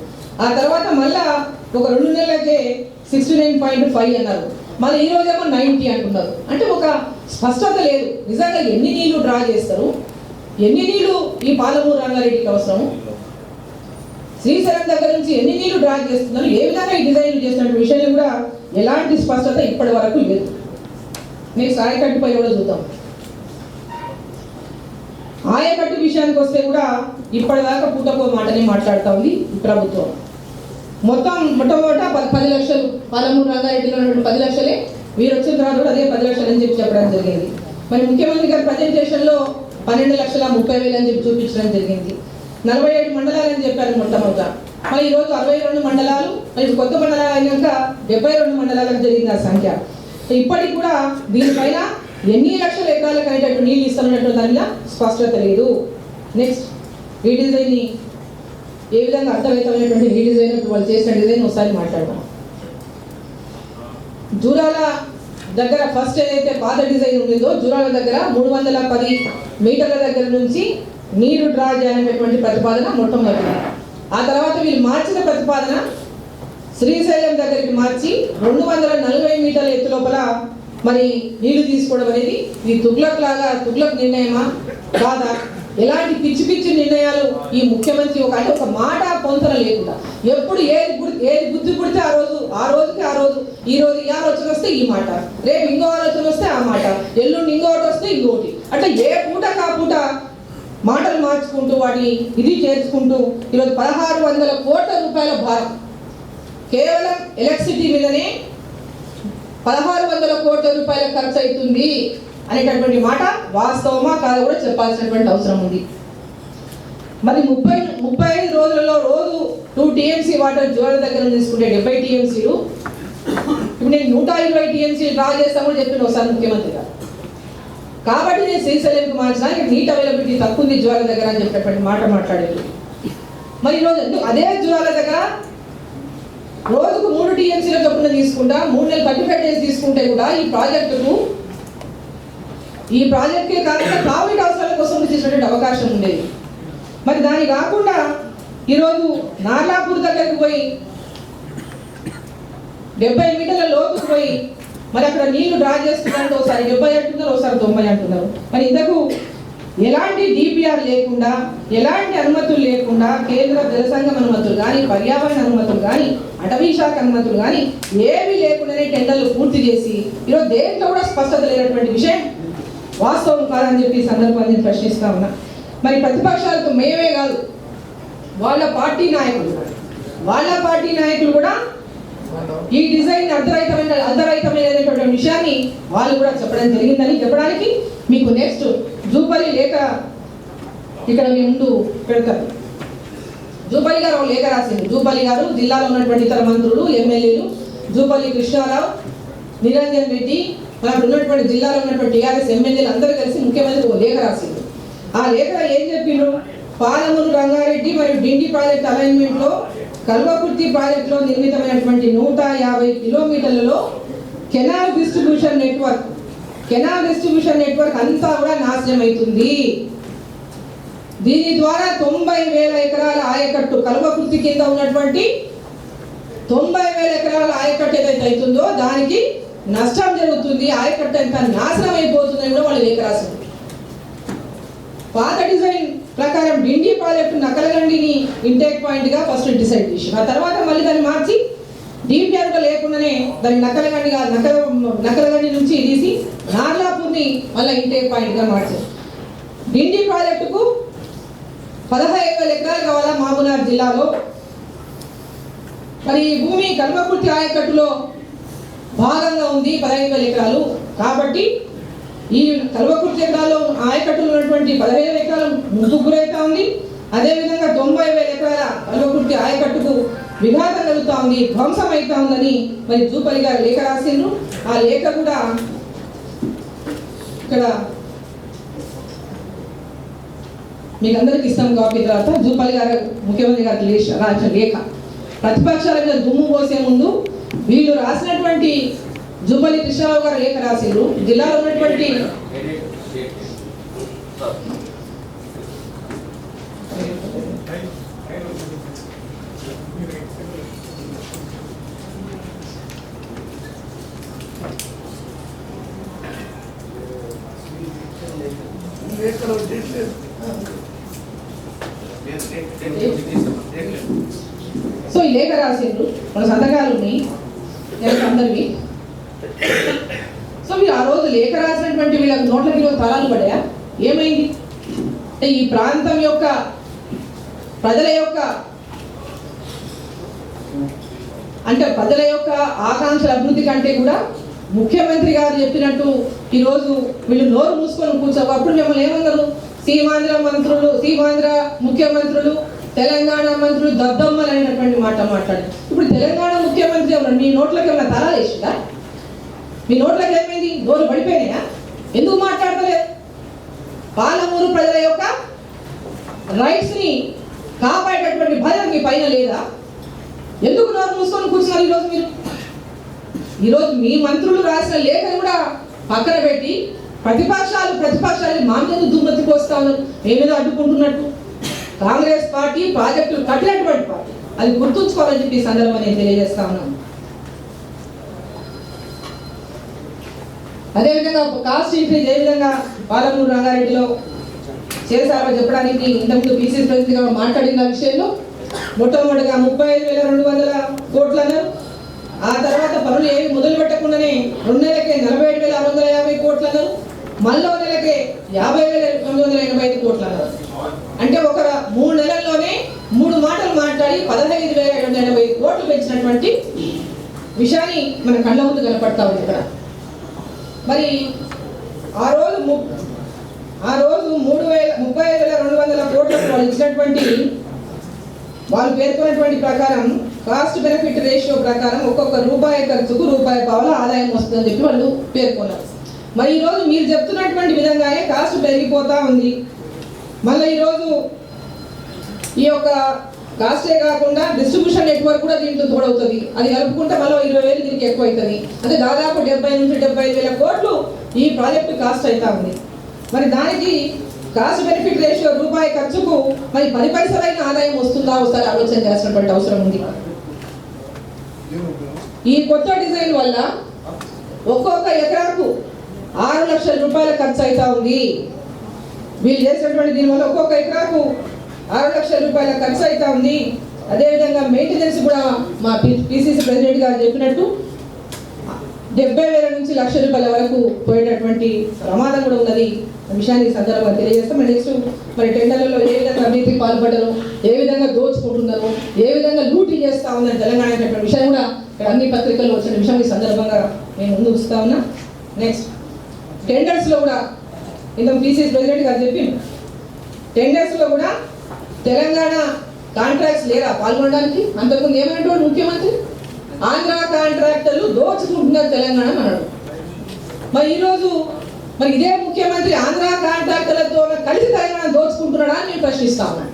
ఆ తర్వాత మళ్ళా ఒక 2 నెలలకే 69.5 అన్నారు. మళ్ళీ ఈ రోజేమో 90 అంటున్నారు. అంటే ఒక స్పష్టత లేదు. నిజంగా ఎన్ని నీళ్లు డ్రా చేస్తారు, ఎన్ని నీళ్లు ఈ పాలమూరు రంగారెడ్డికి అవసరం, శ్రీశైలం దగ్గర నుంచి ఎన్ని నీళ్లు డ్రా చేస్తున్నారు, ఏ విధంగా ఈ డిజైన్లు చేస్తున్న విషయంలో కూడా ఎలాంటి స్పష్టత ఇప్పటి వరకు లేదు. నెక్స్ట్ ఆయకట్టుపై కూడా చూద్దాం. ఆయకట్టు విషయానికి వస్తే కూడా ఇప్పటిదాకా పూటకో మాటనే మాట్లాడుతూ ఉంది ఈ ప్రభుత్వం. మొట్టమొదట 10 లక్షలు పాలమూరు రంగారెడ్డిలో ఉన్నటువంటి 10 లక్షలే, వీరు వచ్చిన తర్వాత కూడా అదే 10 లక్షలు అని చెప్పడం జరిగింది. మరి ముఖ్యమంత్రి గారి ప్రజెంటేషన్లో 12,30,000 అని చెప్పి చూపించడం జరిగింది. 47 మండలాలు అని చెప్పారు మొట్టమొదట. మరి ఈరోజు 62 మండలాలు, మరి కొత్త మండలాలు అయినాక 72 మండలాలకు జరిగింది ఆ సంఖ్య. ఇప్పటికి కూడా దీనిపైన ఎన్ని లక్షల ఎకరాలకు అనేటట్టు నీళ్ళు ఇస్తున్నట్టు దానిలో స్పష్టత లేదు. నెక్స్ట్ రీడిజైన్ని ఏ విధంగా అర్థవంతమైనటువంటి రీడిజైన్ వాళ్ళు చేసిన డిజైన్ ఒకసారి మాట్లాడదాం. జూరాల దగ్గర ఫస్ట్ ఏదైతే పాత డిజైన్ ఉండిందో జూరాల దగ్గర 310 మీటర్ల దగ్గర నుంచి నీరు డ్రా చేయాలనేటువంటి ప్రతిపాదన మొట్టమొదటి. ఆ తర్వాత వీళ్ళు మార్చిన ప్రతిపాదన శ్రీశైలం దగ్గరికి మార్చి 240 మీటర్ల ఎత్తు లోపల మరి నీళ్లు తీసుకోవడం అనేది ఇది తుగ్లక్ నిర్ణయమా కాదా? ఎలాంటి పిచ్చి పిచ్చి నిర్ణయాలు ఈ ముఖ్యమంత్రి ఒక మాట పొంతన లేకుండా ఎప్పుడు ఏది బుద్ధి పుడితే ఆ రోజు ఈ ఆలోచన వస్తే ఈ మాట, రేపు ఇంకో ఆలోచన వస్తే ఆ మాట, ఎల్లుండి ఇంకోటి వస్తే ఇంకోటి, అట్లా ఏ పూట కాపూట మాటలు మార్చుకుంటూ వాటిని ఇది చేర్చుకుంటూ ఈరోజు 1,600 కోట్ల రూపాయల భారం కేవలం ఎలక్ట్రిసిటీ మీదనే 1,600 కోట్ల రూపాయల ఖర్చు అవుతుంది అనేటటువంటి మాట వాస్తవమా కాదా కూడా చెప్పాల్సినటువంటి అవసరం ఉంది. మరి 35 రోజులలో రోజు 2 టీఎంసీ వాటర్ జోల దగ్గర తీసుకుంటే 70 టీఎంసీలు, ఇప్పుడు నేను 120 టీఎంసీలు డ్రా చేస్తాను కూడా చెప్పిన ఒకసారి ముఖ్యమంత్రి గారు. కాబట్టి నేను శ్రీశైలంకి మార్చడానికి నీట్ అవైలబిలిటీ తక్కువ ఉంది జ్వాల దగ్గర అని చెప్పేటువంటి మాట మాట్లాడేది. మరి ఈరోజు అదే జ్వాల దగ్గర రోజుకు 3 టీఎంసీల చొప్పున తీసుకుంటా 3 నెలలు 35 డేస్ తీసుకుంటే కూడా ఈ ప్రాజెక్టుకి కాకుండా తాగునీటి అవసరాల కోసం చేసినటువంటి అవకాశం ఉండేది. మరి దాని కాకుండా ఈరోజు నార్లాపూర్ దగ్గరికి పోయి 70 మీటర్ల లోతుకు పోయి మరి అక్కడ నీళ్లు డ్రా చేస్తున్నారు. ఒకసారి 70 అంటున్నారు, ఒకసారి 90 అంటున్నారు. మరి ఇంతకు ఎలాంటి డిపిఆర్ లేకుండా, ఎలాంటి అనుమతులు లేకుండా, కేంద్ర జలసంఘం అనుమతులు కానీ, పర్యావరణ అనుమతులు కానీ, అటవీ శాఖ అనుమతులు కానీ ఏమీ లేకుండానే టెండర్లు పూర్తి చేసి ఈరోజు దేంట్లో కూడా స్పష్టత లేనటువంటి విషయం వాస్తవం కాదని చెప్పి సందర్భాన్ని నేను ప్రశ్నిస్తా ఉన్నా. మరి ప్రతిపక్షాలకు మేమే కాదు, వాళ్ళ పార్టీ నాయకులు కూడా ఈ డిజైన్ అర్ధరహితమైనటువంటి విషయాన్ని వాళ్ళు కూడా చెప్పడం జరిగిందని చెప్పడానికి మీకు నెక్స్ట్ జూపల్లి లేఖ ఇక్కడ మీ ముందు పెడతారు. జూపల్లి గారు లేఖ రాసింది. జూపల్లి గారు జిల్లాలో ఉన్నటువంటి ఇతర మంత్రులు, ఎమ్మెల్యేలు, జూపల్లి కృష్ణారావు, నిరంజన్ రెడ్డి, మనకు ఉన్నటువంటి జిల్లాలో ఉన్నటువంటి టీఆర్ఎస్ ఎమ్మెల్యేలు అందరూ కలిసి ముఖ్యమంత్రికి ఒక లేఖ రాసింది. ఆ లేఖలో ఏం చెప్పిండ్రు? పాలమూరు రంగారెడ్డి మరియు డిండి ప్రాజెక్ట్ అలైన్మెంట్లో కల్వకుర్తి ప్రాజెక్టులో నిర్మితమైనటువంటి 150 కిలోమీటర్లలో కెనాల్ డిస్ట్రిబ్యూషన్ నెట్వర్క్ అంతా కూడా నాశనం అవుతుంది. దీని ద్వారా 90,000 ఎకరాల ఆయకట్టు, కల్వకుర్తి కింద ఉన్నటువంటి 90,000 ఎకరాల ఆయకట్టు ఏదైతే అవుతుందో దానికి నష్టం జరుగుతుంది, ఆయకట్టు ఎంత నాశనం అయిపోతుందని కూడా వాళ్ళు లేఖ రాసింది. పాత డిజైన్ ప్రకారం డిండి ప్రాజెక్టు నకలగండిని ఇంటేక్ పాయింట్గా ఫస్ట్ డిసైడ్ చేసి ఆ తర్వాత మళ్ళీ దాన్ని మార్చి డిపిఆర్ లేకుండానే దాన్ని నకలగండి నుంచి తీసి నార్లాపూర్ని మళ్ళీ ఇంటేక్ పాయింట్గా మార్చారు. డిండి ప్రాజెక్టుకు 15,000 ఎకరాలు కావాలా మహబూబ్నగర్ జిల్లాలో. మరి ఈ భూమి కల్వకుర్తి ఆయకట్టులో భాగంగా ఉంది 15,000 ఎకరాలు. కాబట్టి ఈ కల్వకుర్తి ఎకరాల్లో ఆయకట్టులో ఉన్నటువంటి 15,000 ఎకరాలు ముందుకు గురైతా ఉంది. అదేవిధంగా 90,000 ఎకరాల కల్వకుర్తి ఆయకట్టుకు విఘాతం కలుగుతూ ఉంది, ధ్వంసం అవుతా ఉందని మరి జూపల్లి గారు లేఖ రాసిండ్రు. ఆ లేఖ కూడా ఇక్కడ మీకు అందరికి ఇస్తాం. కాపీ తర్వాత జూపల్లి గారు ముఖ్యమంత్రి గారికి రాసిన లేఖ ప్రతిపక్షాల మీద దుమ్ము పోసే ముందు వీళ్ళు రాసినటువంటి జూపల్లి కృష్ణారావు గారు లేఖ రాసిండ్రు. జిల్లాలో ఉన్నటువంటి సో ఈ లేఖ రాసిండ్రు, మన సంతకాలు ఉన్నాయి అందరివి. సో మీరు ఆ రోజు లేఖ రాసినటువంటి వీళ్ళకి నోట్లకి ఈరోజు తాళాలు పడ్డాయా? ఏమైంది అంటే ఈ ప్రాంతం యొక్క ప్రజల యొక్క ఆకాంక్షల అభివృద్ధి కంటే కూడా ముఖ్యమంత్రి గారు చెప్పినట్టు ఈరోజు వీళ్ళు నోరు మూసుకొని కూర్చోవు. అప్పుడు మిమ్మల్ని ఏమన్నారు? సీమాంధ్ర ముఖ్యమంత్రులు, తెలంగాణ మంత్రులు దద్దమ్మలు అయినటువంటి మాట మాట్లాడి ఇప్పుడు తెలంగాణ ముఖ్యమంత్రి ఎవరు? మీ నోట్లకి ఏమైనా తలా వేసిందా? మీ నోట్లకి ఏమైంది? నోరు పడిపోయినాయా? ఎందుకు మాట్లాడతలేదు? పాలమూరు ప్రజల యొక్క రైట్స్ ని కాపాడేటటువంటి భయం మీ పైన లేదా? ఎందుకు నోరు మూసుకొని కూర్చున్నారు ఈరోజు మీరు? ఈరోజు మీ మంత్రులు రాసిన లేఖను కూడా పక్కన పెట్టి ప్రతిపక్షాలు మా మీద దుమ్మెత్తి పోస్తా ఉన్నారు, మేమేదో అడ్డుకుంటున్నట్టు. కాంగ్రెస్ పార్టీ ప్రాజెక్టులు కట్టినటువంటి పార్టీ, అది గుర్తుంచుకోవాలని చెప్పి ఈ సందర్భంగా నేను తెలియజేస్తా ఉన్నాను. అదేవిధంగా కాస్ట్ ఇంక్రీజ్ ఏ విధంగా పాలమూరు రంగారెడ్డిలో చేశారో చెప్పడానికి ఇంతకుముందు పీసీసీ ప్రెసిడెంట్ గారు మాట్లాడిన విషయంలో మొట్టమొదటిగా 35,200 కోట్లు అన్నారు. ఆ తర్వాత పనులు ఏవి మొదలు పెట్టకుండానే 2 నెలలకే 47,650 కోట్లు అన్నారు. మళ్ళీ నెలకే 50,985 కోట్లు అన్నారు. అంటే ఒక 3 నెలల్లోనే 3 మాటలు మాట్లాడి 15,780 కోట్లు పెంచినటువంటి విషయాన్ని మన కళ్ళ ముందు కనపడతా ఉంది ఇక్కడ. మరి ఆ రోజు 35,200 కోట్లకు వాళ్ళు ఇచ్చినటువంటి, వాళ్ళు పేర్కొన్నటువంటి ప్రకారం కాస్ట్ బెనిఫిట్ రేషియో ప్రకారం ఒక్కొక్క రూపాయి ఖర్చుకు రూపాయి పావల ఆదాయం వస్తుందని చెప్పి వాళ్ళు పేర్కొన్నారు. మరి ఈరోజు మీరు చెప్తున్నటువంటి విధంగానే కాస్ట్ పెరిగిపోతా ఉంది. మళ్ళీ ఈరోజు ఈ యొక్క కాస్టే కాకుండా డిస్ట్రిబ్యూషన్ నెట్వర్క్ కూడా దీంట్లో తోడవుతుంది. అది కలుపుకుంటే మళ్ళీ 20,000 దీనికి ఎక్కువ అవుతుంది. అంటే దాదాపు 70 నుంచి 75,000 కోట్లు ఈ ప్రాజెక్టు కాస్ట్ అవుతా ఉంది. మరి దానికి కాస్ట్ బెనిఫిట్ రేషియో రూపాయి ఖర్చుకు మరి 10 పైసలైన ఆదాయం వస్తుందా? ఒకసారి ఆలోచన చేసినటువంటి అవసరం ఉంది. ఈ కొత్త డిజైన్ వల్ల ఒక్కొక్క ఎకరాకు 6 లక్షల రూపాయల ఖర్చు అవుతా ఉంది. వీళ్ళు చేసినటువంటి దీనివల్ల ఒక్కొక్క ఎకరాకు 6 లక్షల రూపాయల ఖర్చు అవుతా ఉంది. అదేవిధంగా మెయింటెనెన్స్ కూడా మా పీసీసీ ప్రెసిడెంట్ గారు చెప్పినట్టు 70,000 నుంచి 1,00,000 రూపాయల వరకు పోయేటటువంటి ప్రమాదం కూడా ఉన్నది. విషయాన్ని సందర్భంగా తెలియజేస్తాం. నెక్స్ట్ మరి టెండర్లలో ఏ విధంగా అవినీతికి పాల్పడ్డారు, ఏ విధంగా దోచుకుంటున్నారు, ఏ విధంగా లూటీ చేస్తా ఉన్నారు తెలంగాణ అనేటువంటి విషయం కూడా ఇక్కడ అన్ని పత్రికల్లో వచ్చిన విషయం ఈ సందర్భంగా నేను ముందు వస్తా ఉన్నా. నెక్స్ట్ టెండర్స్లో కూడా ఇంత పీసీసీ ప్రెసిడెంట్ గారు చెప్పింది, టెండర్స్లో కూడా తెలంగాణ కాంట్రాక్ట్స్ లేరా పాల్గొనడానికి? అంతకుముందు ఏమంటాడు ముఖ్యమంత్రి? ఆంధ్ర కాంట్రాక్టర్లు దోచుకుంటున్నారు తెలంగాణ అన్నాడు. మరి ఈరోజు మరి ఇదే ముఖ్యమంత్రి ఆంధ్ర కాంట్రాక్టర్లతో కలిసి తెలంగాణ దోచుకుంటున్నాడా అని నేను ప్రశ్నిస్తా ఉన్నాను.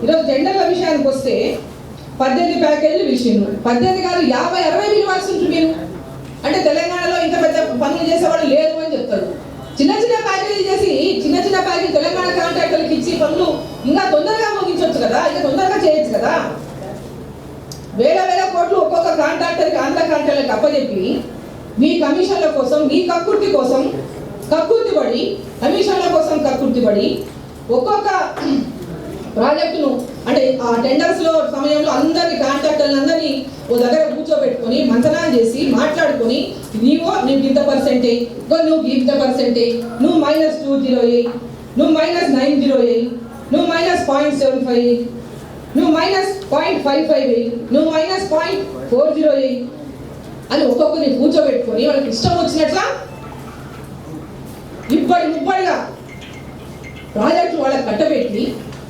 ఈరోజు టెండర్ల విషయానికి వస్తే 18 ప్యాకేజీలు పిలిచిండ్రు. 18 కాదు 50-60 పిలవాల్సి ఉంటుంది మీరు. అంటే తెలంగాణలో ఇంత పెద్ద పనులు చేసేవాళ్ళు లేరు అని చెప్తాడు. చిన్న ప్యాకేజీలు చేసి చిన్న ప్యాకేజీ తెలంగాణ కాంట్రాక్టర్లకు ఇచ్చి పనులు ఇంకా తొందరగా ముగించవచ్చు కదా, ఇంకా తొందరగా చేయొచ్చు కదా. వేల కోట్లు ఒక్కొక్క కాంట్రాక్టర్కి ఆంధ్ర కాంట్రాక్టర్లకు అప్పచెప్పి మీ కమిషన్ల కోసం, మీ కక్కుర్తి కోసం కక్కుర్తిపడి ఒక్కొక్క ప్రాజెక్టును అంటే ఆ టెండర్స్లో సమయంలో అందరినీ కాంట్రాక్టర్లందరినీ ఓ దగ్గర కూర్చోబెట్టుకొని మంతనాలు చేసి మాట్లాడుకొని నీవు ఇంత పర్సెంటేజ్, నువ్వు ఇంత పర్సెంటేజ్, నువ్వు -208, నువ్వు -908, నువ్వు -0.75, నువ్వు -0.55, నువ్వు -0.408 అని ఒక్కొక్కరిని కూర్చోబెట్టుకొని వాళ్ళకి ఇష్టం వచ్చినట్లా ముప్పడిగా ప్రాజెక్టు వాళ్ళకి కట్టబెట్టి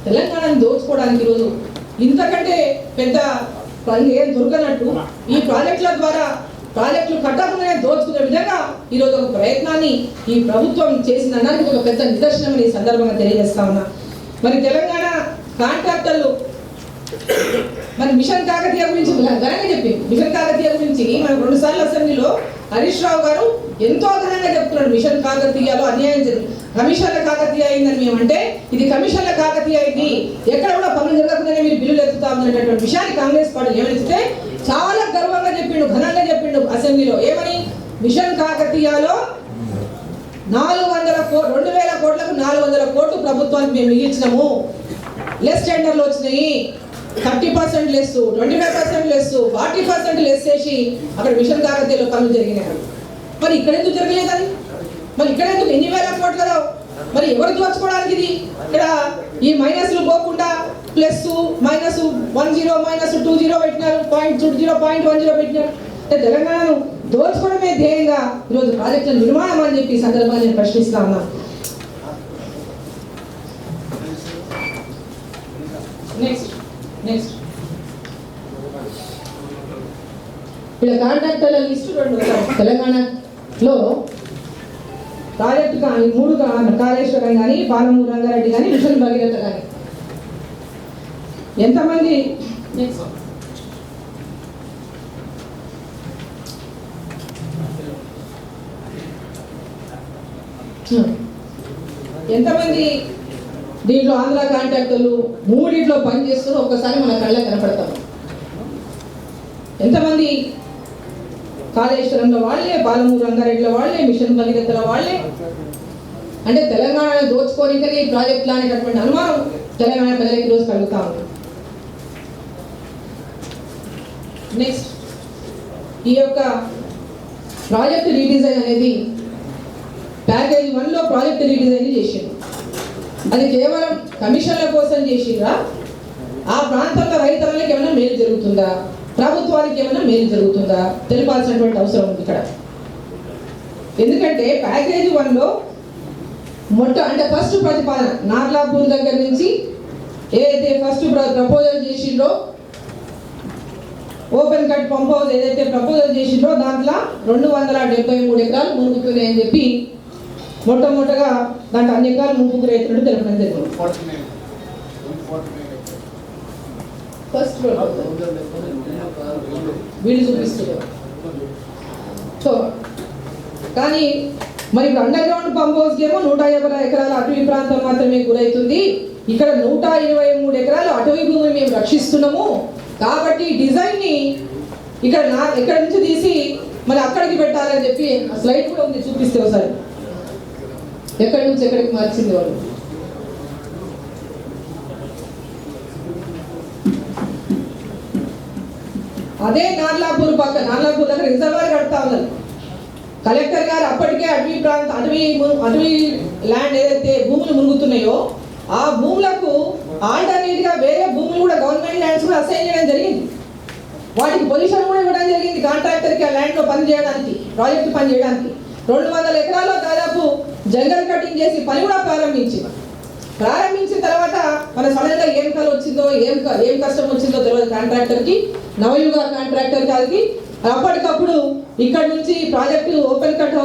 తెలంగాణను దోచుకోవడానికి ఈరోజు ఇంతకంటే పెద్ద ఏం దొరకనట్టు ఈ ప్రాజెక్టుల ద్వారా ప్రాజెక్టులు కట్టకుండానే దోచుకునే విధంగా ఈరోజు ఒక ప్రయత్నాన్ని ఈ ప్రభుత్వం చేసిందనడానికి ఒక పెద్ద నిదర్శనం ఈ సందర్భంగా తెలియజేస్తా ఉన్నా. మరి తెలంగాణ కాంట్రాక్టర్లు మిషన్ కాకతీయ గురించి ఘనంగా చెప్పింది. మిషన్ కాకతీయ గురించి మనం 2 సార్లు అసెంబ్లీలో హరీష్ రావు గారు ఎంతో ఘనంగా చెప్తున్నాడు. మిషన్ కాకతీయలో అన్యాయం జరిగింది, కమిషన్ల కాకతీయ అయిందని మేమంటే ఇది కమిషన్ల కాకతీయ అయింది, ఎక్కడ కూడా పనులు జరగకుండానే మీరు బిల్లులు ఎత్తుతామనేటటువంటి విషయాన్ని కాంగ్రెస్ పార్టీ ఏమనిస్తే చాలా గర్వంగా చెప్పిండు, ఘనంగా చెప్పిండు అసెంబ్లీలో. ఏమని? మిషన్ కాకతీయలో 2000 కోట్లకు 400 కోట్లు ప్రభుత్వానికి మేము మిగిల్చినాము. లెస్ టెండర్లు వచ్చినాయి, 30% లెస్, 25% లెస్, 40% లెస్ చేసి అక్కడ మిషన్ కాకతీయలో పనులు జరిగినాయి. మరి ఇక్కడ ఎందుకు జరగలేదని? మరి ఇక్కడ ఎందుకు ఎన్ని వేల కోట్లలో? మరి ఎవరు దోచుకోవడానికి ఇది? ఇక్కడ ఈ మైనస్లు పోకుండా ప్లస్ మైనస్ 10 మైనస్ 20 పెట్టినారు, 0.10 పెట్టినారు. తెలంగాణను దోచుకోవడమే ధ్యేయంగా ఈరోజు ప్రాజెక్టుల నిర్మాణం అని చెప్పి ఈ సందర్భాన్ని నేను ప్రశ్నిస్తా ఉన్నా. నెక్స్ట్ ఇలా కాంట్రాక్టర్ల లిస్టు 2 తెలంగాణలో ప్రాజెక్టు 3 కాళేశ్వరం కానీ, పాలమూరు రంగారెడ్డి కానీ, మిషన్ భగీరథ కానీ ఎంతమంది దీంట్లో ఆంధ్ర కాంట్రాక్టర్లు 3 పనిచేస్తూ ఒక్కసారి మన కళ్ళకు కనపడతారు. ఎంతమంది కాళేశ్వరంలో వాళ్ళే, పాలమూరు రంగారెడ్డిలో వాళ్ళే, మిషన్ భగీరథల వాళ్ళే. అంటే తెలంగాణను దోచుకోనికనే ఈ ప్రాజెక్టులు అనేటటువంటి అనుమానం తెలంగాణ ప్రజలకు ఈరోజు కలుగుతా ఉంది. నెక్స్ట్, ఈ యొక్క ప్రాజెక్ట్ రీడిజైన్ అనేది ప్యాకేజ్ 1లో ప్రాజెక్ట్ రీడిజైన్ చేసింది. అది కేవలం కమిషన్ల కోసం చేసిందా? ఆ ప్రాంతంలో రైతులకు ఏమైనా మేలు జరుగుతుందా, ప్రభుత్వానికి ఏమైనా మేలు జరుగుతుందా తెలిపాల్సినటువంటి అవసరం ఉంది ఇక్కడ. ఎందుకంటే ప్యాకేజ్ 1లో అంటే ఫస్ట్ ప్రతిపాదన నార్లాపూర్ దగ్గర నుంచి ఏదైతే ఫస్ట్ ప్రపోజల్ చేసిండ్రో, ఓపెన్ కట్ పంప్ హౌస్ ఏదైతే ప్రపోజల్ చేసిండ్రో దాంట్లో 273 ఎకరాలు మునుగుతున్నాయని చెప్పి మొట్టమొదటగా దాంట్లో అన్ని ఎకరాలు ముందుకు రైతులు తెలపడం జరిగింది. ఫస్ట్ వీళ్ళు చూపిస్తున్నారు. సో కానీ మరి ఇప్పుడు అండర్ గ్రౌండ్ పంప్ హౌస్కి ఏమో 150 ఎకరాల అటవీ ప్రాంతం మాత్రమే గురవుతుంది. ఇక్కడ 123 ఎకరాలు అటవీ భూమిని మేము రక్షిస్తున్నాము. కాబట్టి డిజైన్ని ఇక్కడ నుంచి తీసి మరి అక్కడికి పెట్టాలని చెప్పి స్లైడ్ కూడా ఉంది, చూపిస్తే ఒకసారి ఎక్కడి నుంచి ఎక్కడికి మార్చింది వాళ్ళు. అదే నార్లాపూర్ దగ్గర రిజర్వాయర్ కడతా ఉన్నారు. కలెక్టర్ గారు అప్పటికే అటవీ ల్యాండ్ ఏదైతే భూములు మునుగుతున్నాయో ఆ భూములకు ఆల్టర్నేట్ గా వేరే భూములు కూడా గవర్నమెంట్ ల్యాండ్స్ కూడా అసైన్ చేయడం జరిగింది. వాటికి పొజిషన్ కూడా ఇవ్వడం జరిగింది కాంట్రాక్టర్కి ఆ ల్యాండ్ లో పని చేయడానికి, ప్రాజెక్టు పని చేయడానికి. 200 ఎకరాల్లో దాదాపు జంగల్ కటింగ్ చేసి పని కూడా ప్రారంభించిన తర్వాత మన సడన్గా ఏం కలు వచ్చిందో ఏం కష్టం వచ్చిందో తెలియదు కాంట్రాక్టర్కి, నవయుగ కాంట్రాక్టర్ గారికి. అప్పటికప్పుడు ఇక్కడ నుంచి project open cut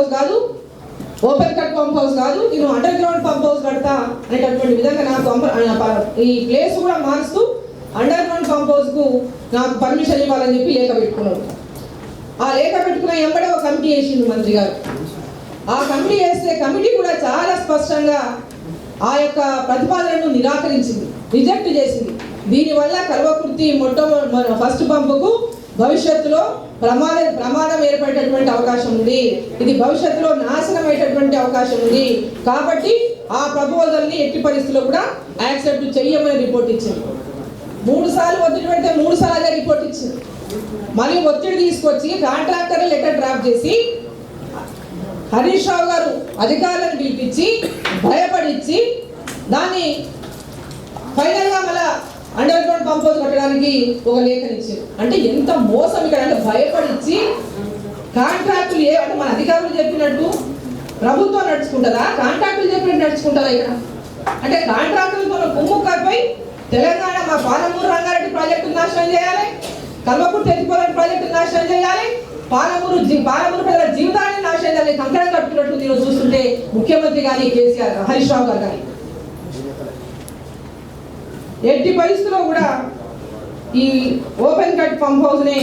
pump house కాదు, నేను అండర్ గ్రౌండ్ పంప్ హౌస్ కడతా అనేటటువంటి విధంగా నాకు ఈ ప్లేస్ కూడా మారుస్తూ అండర్ గ్రౌండ్ పంప్ హౌస్ కు నాకు పర్మిషన్ ఇవ్వాలని చెప్పి లేఖ పెట్టుకున్నాడు. ఆ లేఖ పెట్టుకున్న ఎంబడే ఒక కమిటీ వేసిండు మంత్రి గారు. ఆ కమిటీ వేస్తే కమిటీ కూడా చాలా స్పష్టంగా ఆ యొక్క ప్రతిపాదనను నిరాకరించింది, రిజెక్ట్ చేసింది. దీనివల్ల కల్వకుర్తి ఫస్ట్ పంపుకు భవిష్యత్తులో ప్రమాదం ఏర్పడేటటువంటి అవకాశం ఉంది, ఇది భవిష్యత్తులో నాశనం అయ్యేటటువంటి అవకాశం ఉంది. కాబట్టి ఆ ప్రపోజల్ని ఎట్టి పరిస్థితుల్లో కూడా యాక్సెప్ట్ చెయ్యమని రిపోర్ట్ ఇచ్చింది. 3 సార్లు ఒత్తిడి పెడితే 3 సార్లు అదే రిపోర్ట్ ఇచ్చింది. మళ్ళీ ఒత్తిడి తీసుకొచ్చి కాంట్రాక్టర్ లెటర్ డ్రాఫ్ట్ చేసి హరీష్ రావు గారు అధికారులను పిలిపించి భయపడించి దాన్ని ఫైనల్గా మళ్ళా అండర్ గ్రౌండ్ పంప్ హౌస్ కట్టడానికి ఒక లేఖనిచ్చారు. అంటే ఎంత మోసం ఇక్కడ! అంటే భయపడించి కాంట్రాక్టులు అంటే మన అధికారులు చెప్పినట్టు ప్రభుత్వం నడుచుకుంటుందా, కాంట్రాక్టులు చెప్పినట్టు నడుచుకుంటుందా ఇక్కడ? అంటే కాంట్రాక్టులతో కుమ్ముక్కపై తెలంగాణ మా పాలమూరు రంగారెడ్డి ప్రాజెక్టు నాశనం చేయాలి, కల్వకుర్తి ఎత్తిపోలని ప్రాజెక్టు నాశనం చేయాలి, పాలమూరు ప్రజల జీవితాన్ని నాశనం చేయాలి, కంకణం కట్టుకున్నట్టు నేను చూస్తుంటే ముఖ్యమంత్రి కానీ కేసీఆర్ హరీష్ రావు గారు కానీ ఎట్టి పరిస్థితుల్లో కూడా ఈ ఓపెన్ కట్ పంప్ హౌస్ని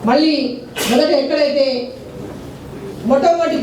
మళ్ళీ మొదట ఎక్కడైతే మొట్టమొదటి